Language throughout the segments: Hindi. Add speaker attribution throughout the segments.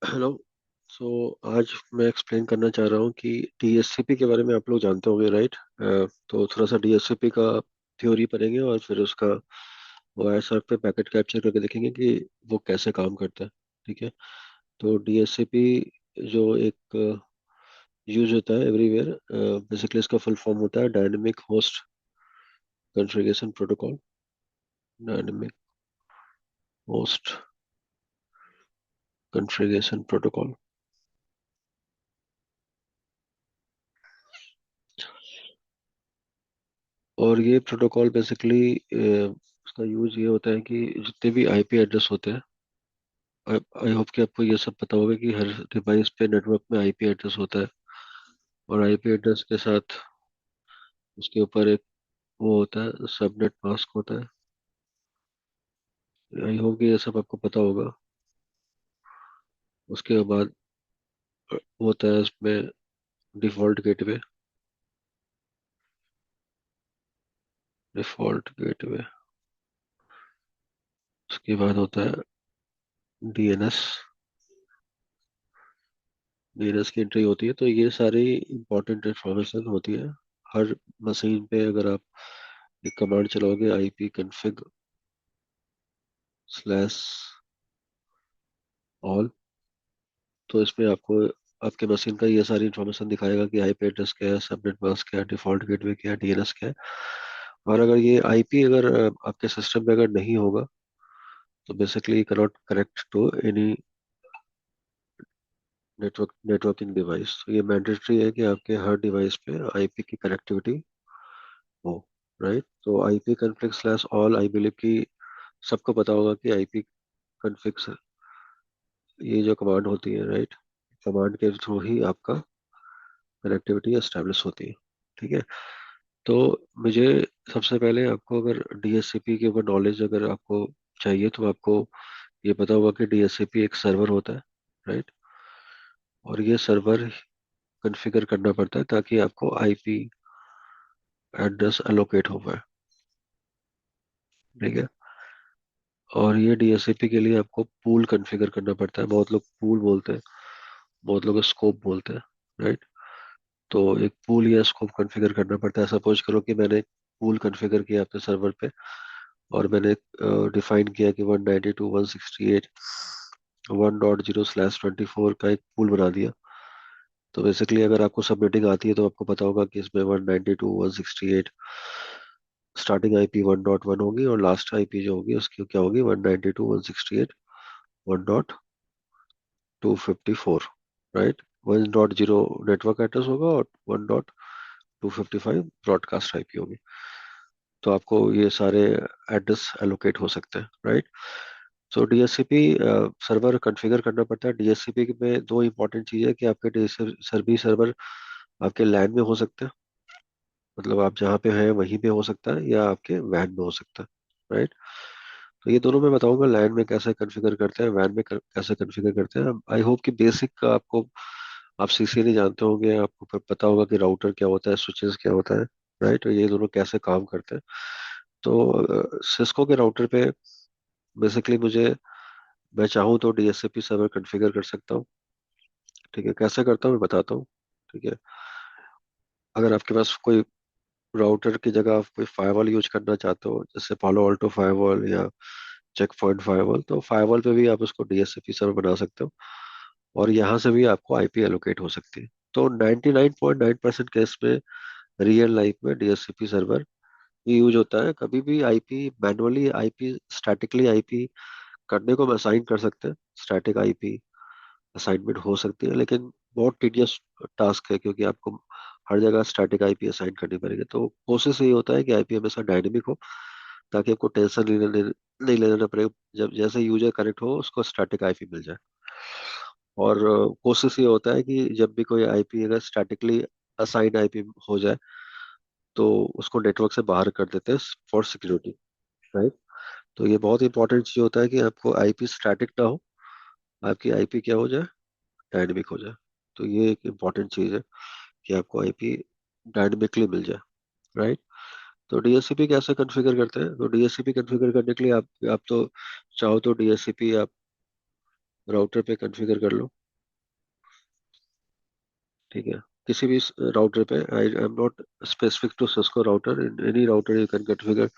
Speaker 1: हेलो। सो आज मैं एक्सप्लेन करना चाह रहा हूँ कि डीएससीपी के बारे में आप लोग जानते होंगे, राइट? तो थोड़ा सा डीएससीपी का थ्योरी पढ़ेंगे और फिर उसका वायर सर्फ पे पैकेट कैप्चर करके देखेंगे कि वो कैसे काम करता है। ठीक है। तो डीएससीपी जो एक यूज होता है एवरीवेयर, बेसिकली इसका फुल फॉर्म होता है dynamic host configuration protocol. Dynamic host configuration protocol. और ये प्रोटोकॉल बेसिकली उसका यूज ये होता है कि जितने भी आईपी एड्रेस होते हैं, आई होप कि आपको ये सब पता होगा कि हर डिवाइस पे नेटवर्क में आईपी एड्रेस होता है। और आईपी एड्रेस के साथ उसके ऊपर एक वो होता है, सबनेट मास्क होता है। आई होप कि ये सब आपको पता होगा। उसके बाद होता है इसमें डिफॉल्ट गेटवे। Default gateway. उसके बाद होता है डीएनएस। डीएनएस की एंट्री होती है। तो ये सारी इंपॉर्टेंट इंफॉर्मेशन होती है हर मशीन पे। अगर आप एक कमांड चलाओगे, आईपी कॉन्फ़िग स्लैश ऑल, तो इसमें आपको आपके मशीन का ये सारी इंफॉर्मेशन दिखाएगा कि आईपी एड्रेस क्या है, सबनेट मास्क क्या है, डिफॉल्ट गेटवे क्या है, डीएनएस क्या है। और अगर ये आईपी अगर आपके सिस्टम में अगर नहीं होगा, तो basically you cannot connect to any networking device. तो ये मैंडेटरी है कि आपके हर डिवाइस पे आईपी की कनेक्टिविटी हो। राइट। तो IP config slash all, I believe कि सबको पता होगा कि आईपी कॉन्फ़िग ये जो कमांड होती है, राइट, कमांड के थ्रू ही आपका कनेक्टिविटी एस्टेब्लिश होती है। ठीक है। तो मुझे सबसे पहले आपको अगर डीएससीपी के ऊपर नॉलेज अगर आपको चाहिए, तो आपको ये पता होगा कि डीएससीपी एक सर्वर होता है, राइट। और ये सर्वर कॉन्फ़िगर करना पड़ता है ताकि आपको आईपी एड्रेस एलोकेट हो पाए। ठीक है। और ये डीएससीपी के लिए आपको पूल कॉन्फ़िगर करना पड़ता है। बहुत लोग पूल बोलते हैं, बहुत लोग स्कोप बोलते हैं, राइट। तो एक पूल या स्कोप कॉन्फ़िगर करना पड़ता है। सपोज करो कि मैंने एक पूल कॉन्फ़िगर किया अपने सर्वर पे, और मैंने डिफाइन किया कि 192.168.1.0/24 का एक पूल बना दिया। तो बेसिकली अगर आपको सबनेटिंग आती है तो आपको पता होगा कि इसमें 192.168 स्टार्टिंग आईपी 1.1 होगी, और लास्ट आईपी जो होगी उसकी क्या होगी, 192.168.1.254, राइट। 1.0 नेटवर्क एड्रेस होगा और 1.255 ब्रॉडकास्ट आईपी होगी। तो आपको ये सारे एड्रेस एलोकेट हो सकते हैं, राइट। सो डीएससीपी सर्वर कॉन्फ़िगर करना पड़ता है। डीएससीपी में दो इंपॉर्टेंट चीज़ है कि आपके डीएससीपी सर्वर आपके लैन में हो सकते हैं, मतलब आप जहाँ पे हैं वहीं पे हो सकता है, या आपके वैन में हो सकता है, राइट। तो ये दोनों मैं बताऊंगा, लैन में कैसे कॉन्फ़िगर करते हैं, वैन में कैसे कॉन्फ़िगर करते हैं। आई होप कि बेसिक का आपको, आप सीसीएनए जानते होंगे, आपको पता होगा कि राउटर क्या होता है, स्विचेस क्या होता है, राइट। और ये दोनों कैसे काम करते हैं। तो सिस्को के राउटर पे बेसिकली मैं चाहूँ तो डीएससीपी सर्वर कॉन्फ़िगर कर सकता हूँ। ठीक है। कैसे करता हूँ मैं बताता हूँ। ठीक है। अगर आपके पास कोई राउटर की जगह आप कोई फायरवॉल यूज करना चाहते हो, जैसे पालो अल्टो फायरवॉल या चेक पॉइंट फायरवॉल, तो फायरवॉल पे भी आप उसको डीएससीपी सर्वर बना सकते हो, और यहाँ से भी आपको आईपी एलोकेट हो सकती है। तो 99.9% केस में रियल लाइफ में डीएससीपी सर्वर ये यूज होता है। कभी भी IP manually, IP statically IP करने को हम असाइन कर सकते हैं, स्टैटिक आईपी असाइनमेंट हो सकती है, लेकिन बहुत टीडियस टास्क है, क्योंकि आपको हर जगह स्टैटिक आईपी असाइन करनी पड़ेगी। तो कोशिश ये होता है कि आईपी हमेशा डायनेमिक हो, ताकि आपको टेंशन नहीं लेना पड़े। जब जैसे यूजर कनेक्ट हो उसको स्टैटिक आईपी मिल जाए। और कोशिश ये होता है कि जब भी कोई आईपी अगर स्टैटिकली असाइंड आईपी हो जाए, तो उसको नेटवर्क से बाहर कर देते हैं फॉर सिक्योरिटी, राइट। तो ये बहुत इंपॉर्टेंट चीज होता है कि आपको आईपी स्टैटिक ना हो, आपकी आईपी क्या हो जाए, डायनेमिक हो जाए। तो ये एक इम्पॉर्टेंट चीज है कि आपको आईपी डायनेमिकली मिल जाए, राइट। तो डीएससीपी कैसे कॉन्फ़िगर करते हैं? तो डीएससीपी कॉन्फ़िगर करने के लिए आप तो चाहो तो डीएससीपी आप राउटर पे कॉन्फ़िगर कर लो। ठीक है, किसी भी राउटर पे, I am not specific to Cisco router, in any router you can configure,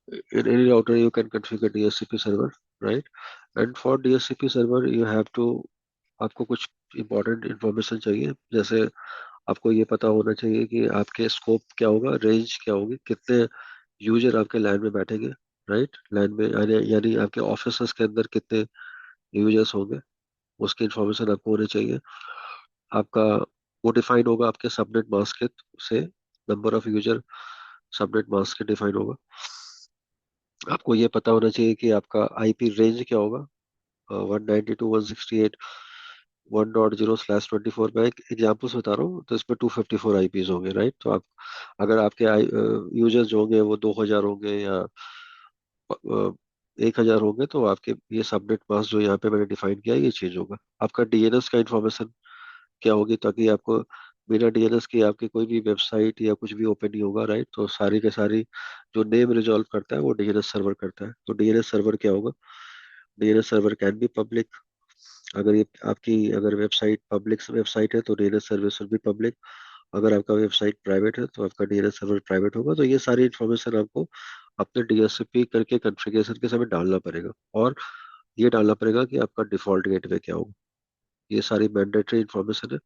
Speaker 1: in any router you can configure DHCP server, right? And for DHCP server you have to, आपको कुछ इंपॉर्टेंट इंफॉर्मेशन चाहिए, जैसे आपको ये पता होना चाहिए कि आपके स्कोप क्या होगा, रेंज क्या होगी, कितने यूजर आपके लैन में बैठेंगे, राइट? लैन में यानी आपके ऑफिस के अंदर कितने यूजर्स होंगे, उसकी इंफॉर्मेशन आपको होनी चाहिए। आपका वो डिफाइन होगा आपके सबनेट मास्क के से, number of user subnet mask के डिफाइन होगा। आपको ये पता होना चाहिए कि आपका आईपी रेंज क्या होगा, 192.168 1.0/24। मैं एक एग्जाम्पल्स बता रहा हूँ, तो इसमें 254 आईपीज होंगे, राइट? तो आप, अगर आपके यूजर्स जो होंगे वो 2000 होंगे या 1000 होंगे, तो आपके ये सबनेट मास्क जो यहाँ पे मैंने डिफाइन किया है ये चेंज होगा। आपका डीएनएस का इंफॉर्मेशन क्या होगी, ताकि आपको बिना डीएनएस के आपकी कोई भी वेबसाइट या कुछ भी ओपन नहीं होगा, राइट? तो सारी के सारी जो नेम रिजॉल्व करता है वो डीएनएस सर्वर करता है। तो डीएनएस सर्वर क्या होगा, DNS server can be public, अगर ये आपकी अगर वेबसाइट पब्लिक वेबसाइट है तो DNS service will be public, अगर आपका वेबसाइट प्राइवेट है तो आपका डीएनएस सर्वर प्राइवेट होगा। तो ये सारी इन्फॉर्मेशन आपको अपने डीएससीपी करके कॉन्फ़िगरेशन के समय डालना पड़ेगा, और ये डालना पड़ेगा कि आपका डिफॉल्ट गेटवे क्या होगा। ये सारी मैंडेटरी इन्फॉर्मेशन है।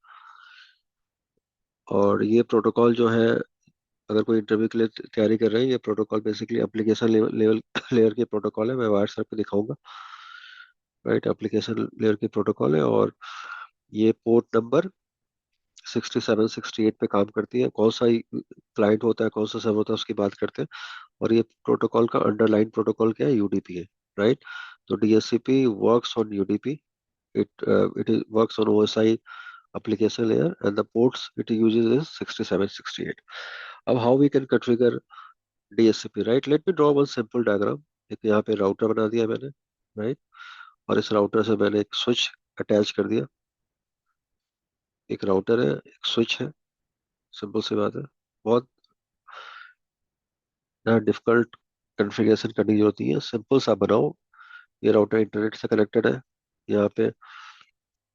Speaker 1: और ये प्रोटोकॉल जो है, अगर कोई इंटरव्यू के लिए तैयारी कर रहे हैं, ये protocol basically application level level layer के प्रोटोकॉल है, मैं व्हाट्सएप पे दिखाऊंगा, राइट? एप्लीकेशन लेयर के प्रोटोकॉल है, और ये पोर्ट नंबर 6768 पे काम करती है। कौन सा क्लाइंट होता है, कौन सा सर्वर होता है, उसकी बात करते हैं। और ये प्रोटोकॉल का अंडरलाइन प्रोटोकॉल क्या है, यूडीपी है, राइट? तो DHCP works on UDP, it is works on OSI application layer, and the ports it uses is 6768. अब how we can configure DHCP, right? Let me draw one simple diagram। एक यहाँ पे राउटर बना दिया मैंने, राइट? और इस राउटर से मैंने एक स्विच अटैच कर दिया। एक राउटर है, एक स्विच है, सिंपल सी बात है। बहुत यहाँ डिफिकल्ट कॉन्फ़िगरेशन करने की जरूरत नहीं है, सिंपल सा बनाओ। ये राउटर इंटरनेट से कनेक्टेड है, यहाँ पे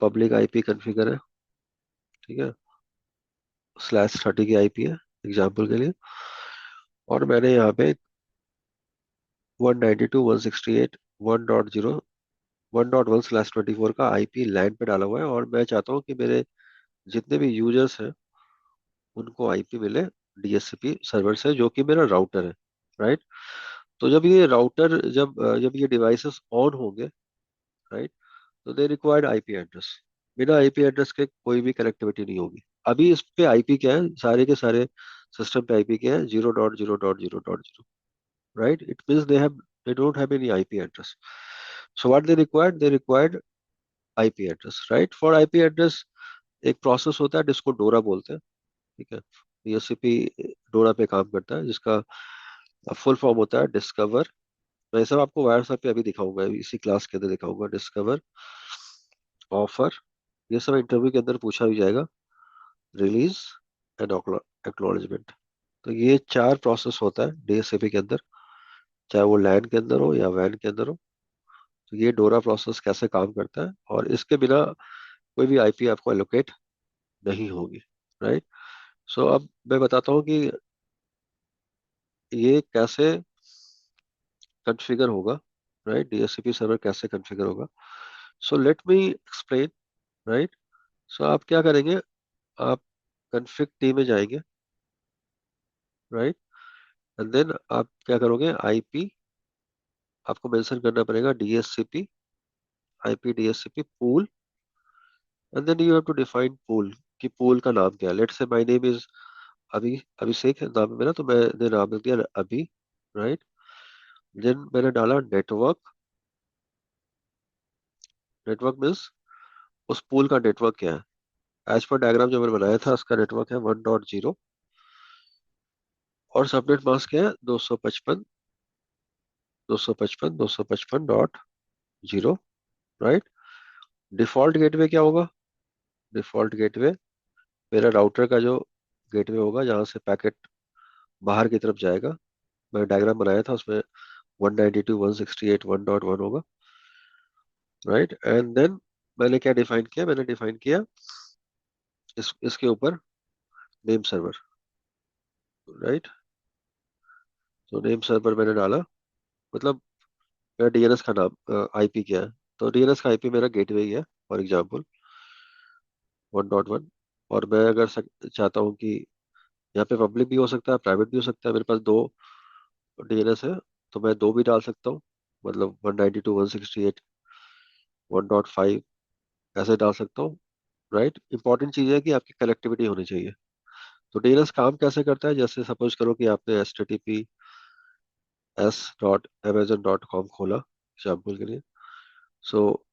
Speaker 1: पब्लिक आईपी कॉन्फ़िगर है, ठीक है? /30 की आईपी है एग्जाम्पल के लिए। और मैंने यहाँ पे 192.168 1.1/24 का आईपी लैन पे डाला हुआ है, और मैं चाहता हूँ कि मेरे जितने भी यूजर्स हैं उनको आईपी मिले डीएचसीपी सर्वर से, जो कि मेरा राउटर है, राइट? तो जब ये राउटर जब ये डिवाइसेस ऑन होंगे, राइट, तो दे रिक्वायर्ड आईपी एड्रेस। बिना आईपी एड्रेस के कोई भी कनेक्टिविटी नहीं होगी। अभी इस पे आईपी क्या है, सारे के सारे सिस्टम पे आईपी क्या है, 0.0.0.0, right? It means they don't have any IP address. So what they required IP address, right? For IP address एक प्रोसेस होता है जिसको डोरा बोलते हैं, ठीक है? डीएचसीपी डोरा पे काम करता है, जिसका फुल फॉर्म होता है डिस्कवर। मैं सब आपको व्हाट्सएप पे अभी दिखाऊंगा, इसी क्लास के अंदर दिखाऊंगा। डिस्कवर, ऑफर, ये सब इंटरव्यू के अंदर पूछा भी जाएगा। Release and acknowledgement. तो ये चार प्रोसेस होता है डीएचसीपी के अंदर, चाहे वो लैन के अंदर हो या वैन के अंदर हो। तो ये डोरा प्रोसेस कैसे काम करता है, और इसके बिना कोई भी आईपी आपको एलोकेट नहीं होगी, राइट? सो अब मैं बताता हूँ कि ये कैसे कॉन्फ़िगर होगा, राइट? डीएचसीपी सर्वर कैसे कॉन्फ़िगर होगा। So let me explain, right? So आप क्या करेंगे, आप कॉन्फ़िग टी में जाएंगे, राइट? एंड देन आप क्या करोगे, आईपी आपको मेंशन करना पड़ेगा, DHCP IP DHCP pool, and then you have to define pool, कि पूल का नाम क्या है। Let's say my name is अभी, अभिषेक है नाम है मेरा, तो मैंने नाम लिख दिया अभी, राइट? देन मैंने डाला नेटवर्क। नेटवर्क मीन्स उस पूल का नेटवर्क क्या है, एज पर डायग्राम जो मैंने बनाया था उसका नेटवर्क है 1.0, और सबनेट मास्क क्या है, 255.255.255.0, राइट? डिफॉल्ट गेटवे क्या होगा, डिफॉल्ट गेटवे मेरा राउटर का जो गेटवे होगा जहाँ से पैकेट बाहर की तरफ जाएगा। मैंने डायग्राम बनाया था उसमें 192.168.1.1 होगा, राइट। एंड देन मैंने क्या डिफाइन किया, मैंने डिफाइन किया इसके ऊपर नेम सर्वर, राइट। तो नेम सर्वर मैंने डाला, मतलब मेरा डीएनएस का नाम आईपी क्या है, तो डीएनएस का आईपी मेरा गेटवे ही है, फॉर एग्जांपल 1.1। और मैं अगर चाहता हूँ कि यहाँ पे पब्लिक भी हो सकता है, प्राइवेट भी हो सकता है, मेरे पास दो डीएनएस है, तो मैं दो भी डाल सकता हूँ, मतलब 192.168.1.5 ऐसे डाल सकता हूँ, राइट। इंपॉर्टेंट चीज़ है कि आपकी कनेक्टिविटी होनी चाहिए। तो डीएनएस काम कैसे करता है, जैसे सपोज करो कि आपने https.amazon.com खोला एग्जाम्पल के लिए। सो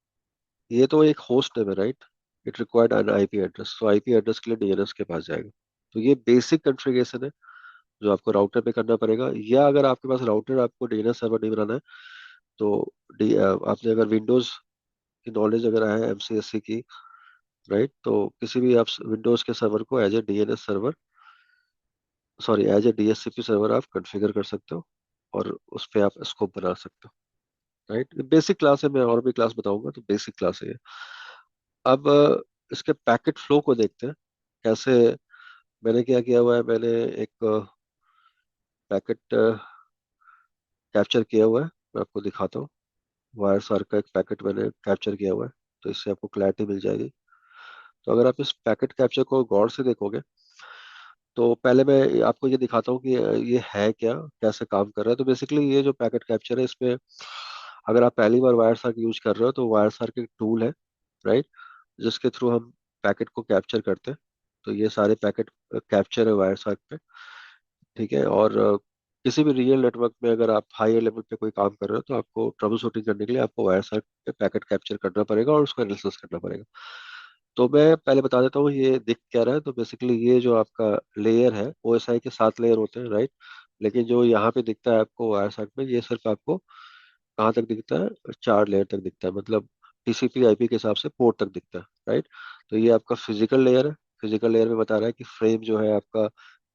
Speaker 1: ये तो एक होस्ट नेम है, right. It required N IP address, तो आईपी एड्रेस के लिए डीएनएस के पास जाएगा। तो ये बेसिक कॉन्फ़िगरेशन है जो आपको राउटर पे करना पड़ेगा, या अगर आपके पास राउटर, आपको डीएनएस सर्वर नहीं बनाना है, तो आपने अगर विंडोज की नॉलेज अगर है एमसीएससी की, राइट, तो किसी भी आप विंडोज के सर्वर को as a DNS server, sorry as a DHCP server आप कॉन्फ़िगर कर सकते हो, और उस पे आप स्कोप बना सकते हो, राइट। बेसिक क्लास है, मैं और भी क्लास बताऊंगा, तो बेसिक क्लास है ये। अब इसके पैकेट फ्लो को देखते हैं कैसे। मैंने क्या किया हुआ है, मैंने एक पैकेट कैप्चर किया हुआ है, मैं आपको दिखाता हूँ। वायर सार का एक पैकेट मैंने कैप्चर किया हुआ है, तो इससे आपको क्लैरिटी मिल जाएगी। तो अगर आप इस पैकेट कैप्चर को गौर से देखोगे, तो पहले मैं आपको ये दिखाता हूँ कि ये है क्या, कैसे काम कर रहा है। तो बेसिकली ये जो पैकेट कैप्चर है, इसमें अगर आप पहली बार वायर सार यूज कर रहे हो, तो वायर सार एक टूल है, राइट, जिसके थ्रू हम पैकेट को कैप्चर करते हैं। तो ये सारे पैकेट कैप्चर है वायर सार पे, ठीक है। और किसी भी रियल नेटवर्क में अगर आप हाई लेवल पे कोई काम कर रहे हो, तो आपको ट्रबल शूटिंग करने के लिए आपको वायर सार पे पैकेट कैप्चर करना पड़ेगा और उसको एनालिसिस करना पड़ेगा। तो मैं पहले बता देता हूँ ये दिख क्या रहा है। तो बेसिकली ये जो आपका लेयर है, ओएसआई के 7 लेयर होते हैं, राइट। लेकिन जो यहाँ पे दिखता है आपको वायर साइड में, ये सिर्फ आपको कहाँ तक दिखता है, 4 लेयर तक दिखता है, मतलब टीसीपी आईपी के हिसाब से पोर्ट तक दिखता है, राइट। तो ये आपका फिजिकल लेयर है। फिजिकल लेयर में बता रहा है कि फ्रेम जो है आपका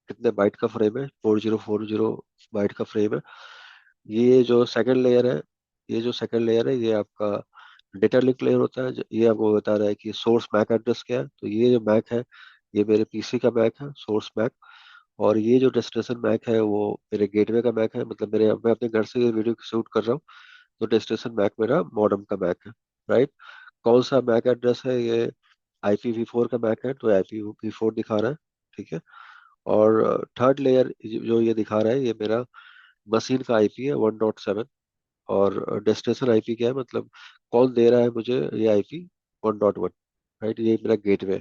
Speaker 1: कितने बाइट का फ्रेम है, 4040 बाइट का फ्रेम है। ये जो सेकंड लेयर है, ये जो सेकंड लेयर है, ये आपका डेटा लिंक लेयर होता है। ये आपको बता रहा है कि सोर्स मैक एड्रेस क्या है। तो ये जो मैक है, ये मेरे पीसी का मैक है, सोर्स मैक। और ये जो डेस्टिनेशन मैक है, वो मेरे गेटवे का मैक है, मतलब मैं अपने घर से ये वीडियो शूट कर रहा हूँ, तो डेस्टिनेशन मैक मेरा मॉडेम का मैक है, राइट। कौन सा मैक एड्रेस है, ये IPv4 का मैक है, तो IPv4 दिखा रहा है, ठीक है। और थर्ड लेयर जो ये दिखा रहा है, ये मेरा मशीन का आईपी है 1.7। और डेस्टिनेशन आईपी क्या है, मतलब कौन दे रहा है मुझे ये आईपी 1.1, राइट, ये मेरा गेटवे।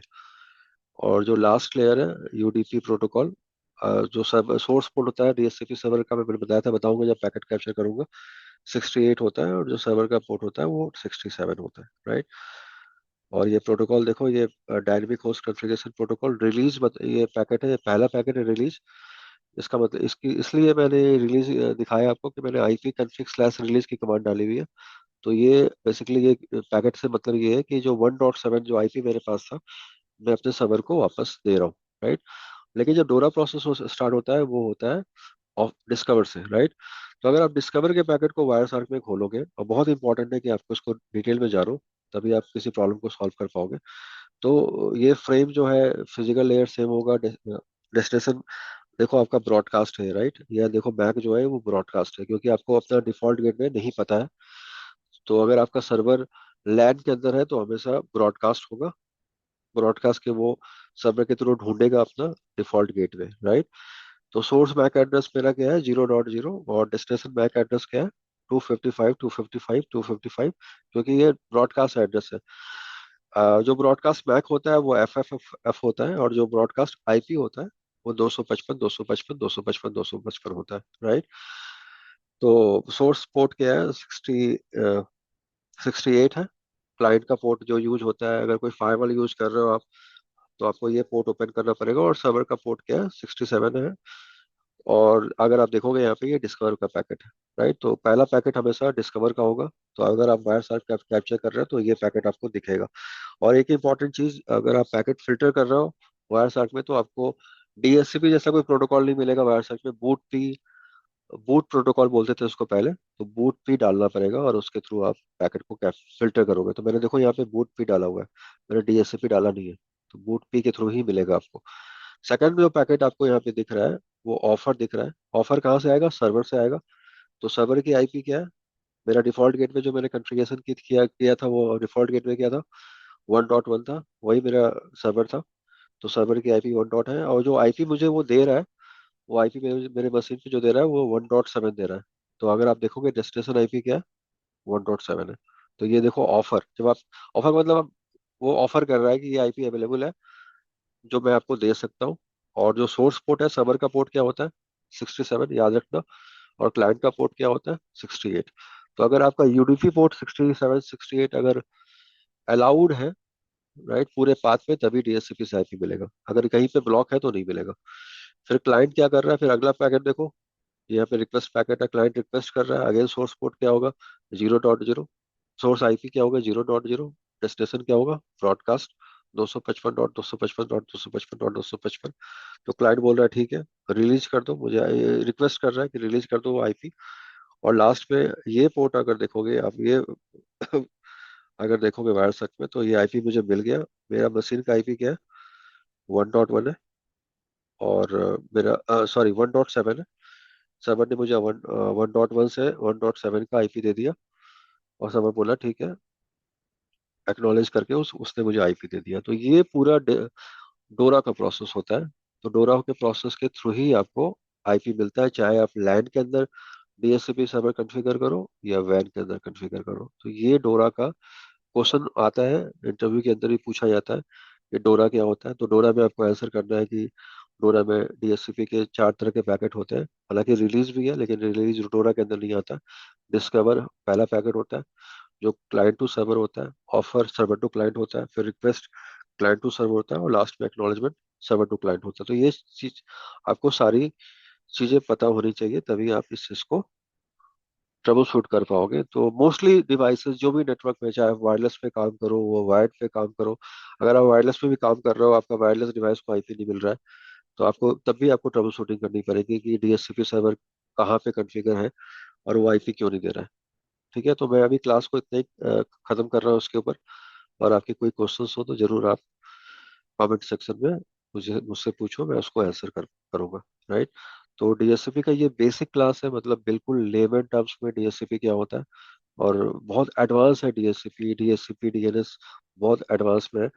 Speaker 1: और जो लास्ट लेयर है यूडीपी प्रोटोकॉल, जो सब सोर्स पोर्ट होता है डीएचसीपी सर्वर का, मैंने बताया था, बताऊंगा जब पैकेट कैप्चर करूंगा, 68 होता है, और जो सर्वर का पोर्ट होता है वो 67 होता है, राइट। और ये प्रोटोकॉल देखो, ये dynamic host configuration protocol release, ये पैकेट है, ये पहला पैकेट है रिलीज। इसका मतलब इसकी इसलिए मैंने रिलीज दिखाया आपको कि मैंने आईपी कॉन्फ़िग स्लैश रिलीज की कमांड डाली हुई है। तो ये बेसिकली ये पैकेट से मतलब ये है कि जो 1.7 जो आईपी मेरे पास था, मैं अपने सर्वर को वापस दे रहा हूँ, राइट। लेकिन जो डोरा प्रोसेस स्टार्ट होता है, वो होता है ऑफ डिस्कवर से, राइट। तो अगर आप डिस्कवर के पैकेट को वायर सार्क में खोलोगे, और बहुत इंपॉर्टेंट है कि आपको इसको डिटेल में जानो, तभी आप किसी प्रॉब्लम को सॉल्व कर पाओगे। तो ये फ्रेम जो है, फिजिकल लेयर सेम होगा, डेस्टिनेशन देखो आपका ब्रॉडकास्ट है, राइट। या देखो बैक जो है वो ब्रॉडकास्ट है, क्योंकि आपको अपना डिफॉल्ट गेटवे नहीं पता है। तो अगर आपका सर्वर लैन के अंदर है, तो हमेशा ब्रॉडकास्ट होगा। ब्रॉडकास्ट के वो सर्वर के थ्रू ढूंढेगा अपना डिफॉल्ट गेटवे, राइट। तो सोर्स मैक एड्रेस मेरा क्या है, 0.0, और डेस्टिनेशन मैक एड्रेस क्या है, 255 255 255, क्योंकि ये ब्रॉडकास्ट एड्रेस है। जो ब्रॉडकास्ट मैक होता है वो एफ होता है, और जो ब्रॉडकास्ट आईपी होता है वो 255 255 255 255 होता है, राइट। तो सोर्स पोर्ट क्या है, 68 है। क्लाइंट का पोर्ट जो यूज होता है, अगर कोई फायरवॉल यूज कर रहे हो आप, तो आपको ये पोर्ट ओपन करना पड़ेगा। और सर्वर का पोर्ट क्या है, 67 है। और अगर आप देखोगे यहाँ पे, ये डिस्कवर का पैकेट है, राइट। तो पहला पैकेट हमेशा डिस्कवर का होगा। तो अगर आप वायर सार्क कैप्चर कर रहे हो, तो ये पैकेट आपको दिखेगा। और एक इंपॉर्टेंट चीज, अगर आप पैकेट फिल्टर कर रहे हो वायर सार्क में, तो आपको डीएचसीपी जैसा कोई प्रोटोकॉल नहीं मिलेगा वायर सार्क में। बूट पी बूट प्रोटोकॉल बोलते थे उसको पहले। तो बूट पी डालना पड़ेगा और उसके थ्रू आप पैकेट को फिल्टर करोगे। तो मैंने देखो यहाँ पे बूट पी डाला हुआ है, मैंने डीएससीपी डाला नहीं है। तो बूट पी के थ्रू ही मिलेगा आपको। सेकंड जो पैकेट आपको यहाँ पे दिख रहा है वो ऑफर दिख रहा है। ऑफर कहाँ से आएगा? सर्वर से आएगा। तो सर्वर की आईपी क्या है? मेरा डिफॉल्ट गेटवे जो मैंने कॉन्फ़िगरेशन किया किया था वो डिफॉल्ट गेटवे क्या था? 1.1 था, वही मेरा सर्वर था। तो सर्वर की आईपी 1 डॉट है, और जो आईपी मुझे वो दे रहा है, वो आईपी मेरे मेरे मशीन पे जो दे रहा है वो 1.7 दे रहा है। तो अगर आप देखोगे डेस्टिनेशन आईपी क्या है? 1.7 है। तो ये देखो ऑफर, जब आप ऑफर मतलब वो ऑफर कर रहा है कि ये आईपी अवेलेबल है जो मैं आपको दे सकता हूँ। और जो सोर्स पोर्ट है, सर्वर का पोर्ट क्या होता है? 67, याद रखना। और क्लाइंट का पोर्ट क्या होता है? 68। तो अगर आपका यूडीपी पोर्ट 67 68 अगर अलाउड है, राइट, पूरे पाथ में, तभी डीएचसीपी से आईपी मिलेगा। अगर कहीं पे ब्लॉक है तो नहीं मिलेगा। फिर क्लाइंट क्या कर रहा है? फिर अगला पैकेट देखो, यहाँ पे रिक्वेस्ट पैकेट है, क्लाइंट रिक्वेस्ट कर रहा है। अगेन सोर्स पोर्ट क्या होगा? 0.0। सोर्स आईपी क्या होगा? 0.0। डेस्टिनेशन क्या होगा? ब्रॉडकास्ट 255.255.255.255। तो क्लाइंट बोल रहा है ठीक है, रिलीज कर दो मुझे, रिक्वेस्ट कर रहा है कि रिलीज कर दो वो आईपी। और लास्ट में ये पोर्ट अगर देखोगे आप, ये अगर देखोगे वायर सर्च में, तो ये आईपी मुझे मिल गया। मेरा मशीन का आईपी क्या है? 1.1 है। और मेरा सॉरी 1.7 है। सर्वर ने मुझे 1.1 से 1.7 का आईपी दे दिया। और सर्वर बोला ठीक है, एक्नॉलेज करके उसने मुझे आईपी दे दिया। तो ये पूरा डोरा का प्रोसेस होता है। तो डोरा के प्रोसेस के थ्रू ही आपको आईपी मिलता है, चाहे आप लैन के अंदर डीएचसीपी सर्वर कॉन्फ़िगर करो या वैन के अंदर कॉन्फ़िगर करो। तो ये डोरा का क्वेश्चन आता है, इंटरव्यू के अंदर भी पूछा जाता है कि डोरा क्या होता है। तो डोरा में आपको आंसर करना है कि डोरा में डीएचसीपी के 4 तरह के पैकेट होते हैं। हालांकि रिलीज भी है, लेकिन रिलीज डोरा के अंदर नहीं आता। डिस्कवर पहला पैकेट होता है जो क्लाइंट टू सर्वर होता है। ऑफर सर्वर टू क्लाइंट होता है। फिर रिक्वेस्ट क्लाइंट टू सर्वर होता है। और लास्ट में एक्नॉलेजमेंट सर्वर टू क्लाइंट होता है। तो ये चीज आपको सारी चीजें पता होनी चाहिए, तभी आप इस चीज को ट्रबल शूट कर पाओगे। तो मोस्टली डिवाइसेस जो भी नेटवर्क में, चाहे वायरलेस पे काम करो वो वायर्ड पे काम करो, अगर आप वायरलेस पे भी काम कर रहे हो, आपका वायरलेस डिवाइस को आईपी नहीं मिल रहा है, तो आपको तब भी आपको ट्रबल शूटिंग करनी पड़ेगी कि डीएचसीपी सर्वर कहाँ पे कॉन्फ़िगर है और वो आईपी क्यों नहीं दे रहा है। ठीक है, तो मैं अभी क्लास को इतना ही खत्म कर रहा हूँ उसके ऊपर। और आपके कोई क्वेश्चंस हो तो जरूर आप कमेंट सेक्शन में मुझे मुझसे पूछो, मैं उसको आंसर करूंगा। राइट। तो डीएससीपी का ये बेसिक क्लास है, मतलब बिल्कुल लेमन टर्म्स में डीएससीपी क्या होता है। और बहुत एडवांस है डीएससीपी, डीएससीपी डीएनएस बहुत एडवांस में है।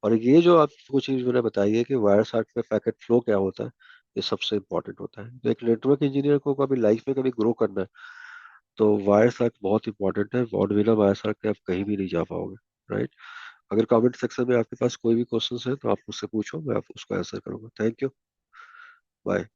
Speaker 1: और ये जो आपको चीज मैंने बताई है कि वायर सार्ट में पैकेट फ्लो क्या होता है, ये सबसे इंपॉर्टेंट होता है। तो एक नेटवर्क इंजीनियर को कभी लाइफ में कभी ग्रो करना है तो वायर सार्ट बहुत इंपॉर्टेंट है। और बिना वायर सार्ट के आप कहीं भी नहीं जा पाओगे। राइट। अगर कमेंट सेक्शन में आपके पास कोई भी क्वेश्चन है तो आप मुझसे पूछो, मैं आप उसको आंसर करूंगा। Thank you. बाय।